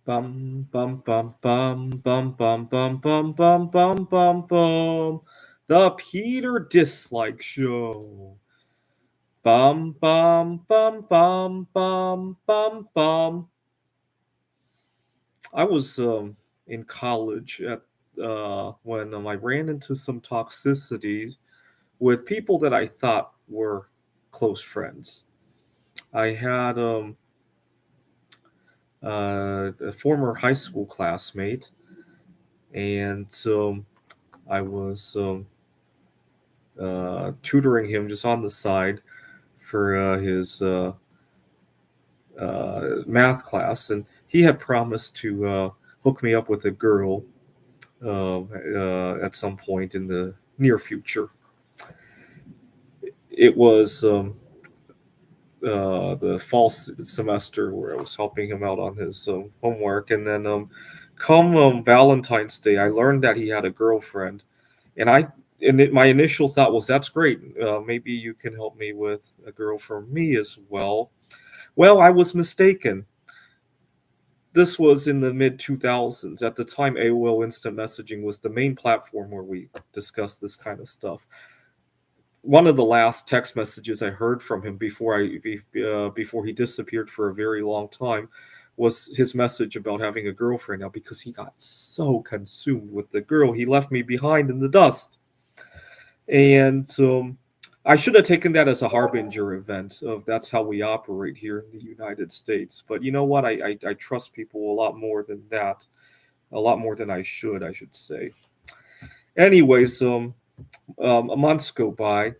Bum bum bum bum bum bum bum bum bum bum bum bum. The Peter Dislike Show. Bum bum bum bum bum bum bum. I was in college at when I ran into some toxicity with people that I thought were close friends. I had a former high school classmate, and I was tutoring him just on the side for his math class, and he had promised to hook me up with a girl at some point in the near future. It was the fall semester where I was helping him out on his homework, and then come Valentine's Day, I learned that he had a girlfriend, and my initial thought was, that's great. Maybe you can help me with a girl for me as well. Well, I was mistaken. This was in the mid 2000s. At the time, AOL Instant Messaging was the main platform where we discussed this kind of stuff. One of the last text messages I heard from him before he disappeared for a very long time was his message about having a girlfriend now, because he got so consumed with the girl, he left me behind in the dust. And I should have taken that as a harbinger event of that's how we operate here in the United States. But you know what? I trust people a lot more than that, a lot more than I should say. Anyways, months go by,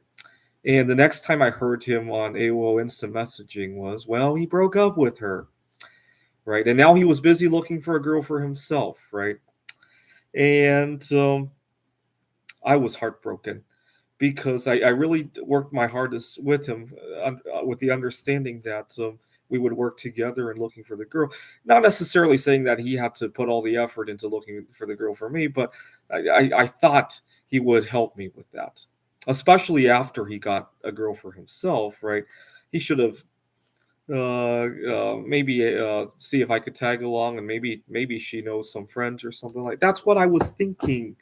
and the next time I heard him on AOL Instant Messaging was, well, he broke up with her, right? And now he was busy looking for a girl for himself, right? And I was heartbroken because I really worked my hardest with him, with the understanding that we would work together in looking for the girl. Not necessarily saying that he had to put all the effort into looking for the girl for me, but I thought he would help me with that, especially after he got a girl for himself, right? He should have maybe see if I could tag along, and maybe she knows some friends or something like. That's what I was thinking.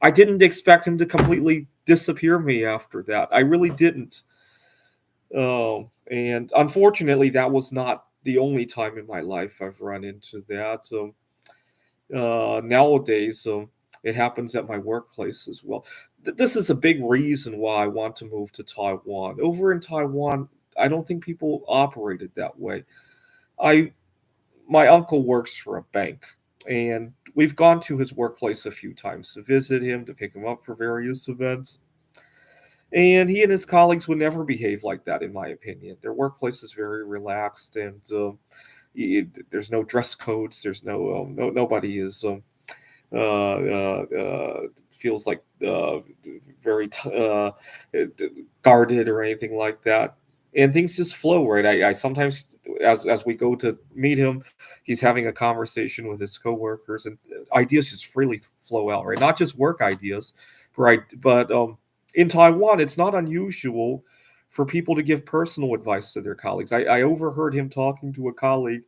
I didn't expect him to completely disappear me after that. I really didn't. And unfortunately, that was not the only time in my life I've run into that. Nowadays, it happens at my workplace as well. This is a big reason why I want to move to Taiwan. Over in Taiwan, I don't think people operated that way. I My uncle works for a bank, and we've gone to his workplace a few times to visit him, to pick him up for various events. And he and his colleagues would never behave like that, in my opinion. Their workplace is very relaxed, and there's no dress codes. There's nobody is feels like very guarded or anything like that. And things just flow, right. I sometimes, as we go to meet him, he's having a conversation with his coworkers, and ideas just freely flow out, right. Not just work ideas, right, but in Taiwan, it's not unusual for people to give personal advice to their colleagues. I overheard him talking to a colleague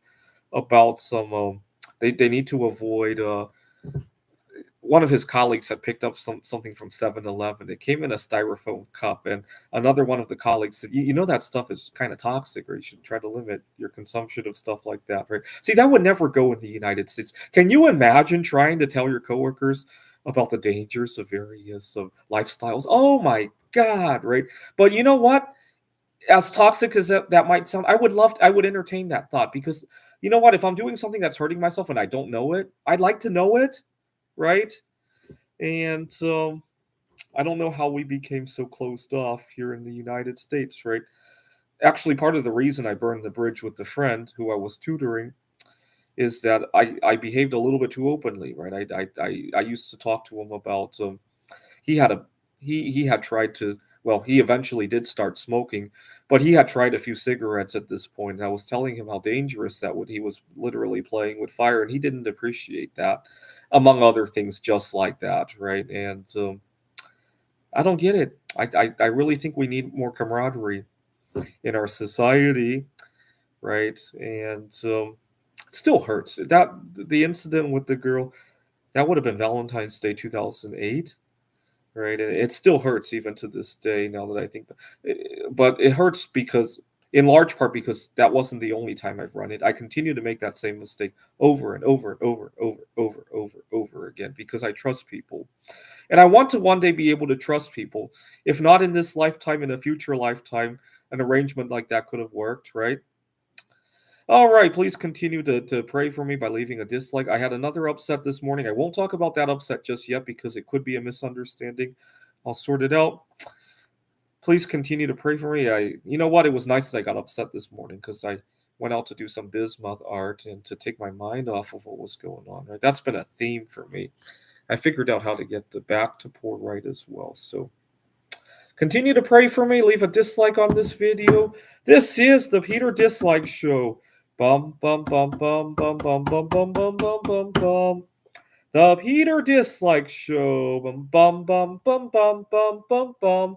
about some. They need to avoid. One of his colleagues had picked up something from 7-Eleven. It came in a styrofoam cup, and another one of the colleagues said, "You know that stuff is kind of toxic, or you should try to limit your consumption of stuff like that." Right? See, that would never go in the United States. Can you imagine trying to tell your coworkers about the dangers of various lifestyles? Oh my God! Right? But you know what? As toxic as that might sound, I would entertain that thought, because you know what? If I'm doing something that's hurting myself and I don't know it, I'd like to know it, right? And I don't know how we became so closed off here in the United States, right? Actually, part of the reason I burned the bridge with the friend who I was tutoring is that I behaved a little bit too openly, right? I used to talk to him about he had a he had tried to, well, he eventually did start smoking, but he had tried a few cigarettes at this point, and I was telling him how dangerous that would. He was literally playing with fire, and he didn't appreciate that, among other things just like that, right? And I don't get it. I really think we need more camaraderie in our society, right? And Still hurts. That the incident with the girl, that would have been Valentine's Day 2008, right? And it still hurts even to this day now that I think. But it hurts because, in large part, because that wasn't the only time I've run it. I continue to make that same mistake over and over and over again because I trust people, and I want to one day be able to trust people. If not in this lifetime, in a future lifetime, an arrangement like that could have worked, right? All right, please continue to pray for me by leaving a dislike. I had another upset this morning. I won't talk about that upset just yet because it could be a misunderstanding. I'll sort it out. Please continue to pray for me. You know what? It was nice that I got upset this morning because I went out to do some bismuth art and to take my mind off of what was going on. Right, that's been a theme for me. I figured out how to get the back to pour right as well. So continue to pray for me. Leave a dislike on this video. This is the Peter Dislike Show. Bum bum bum bum bum bum bum bum bum bum bum bum. The Peter Dislike Show. Bum bum bum bum bum bum bum bum.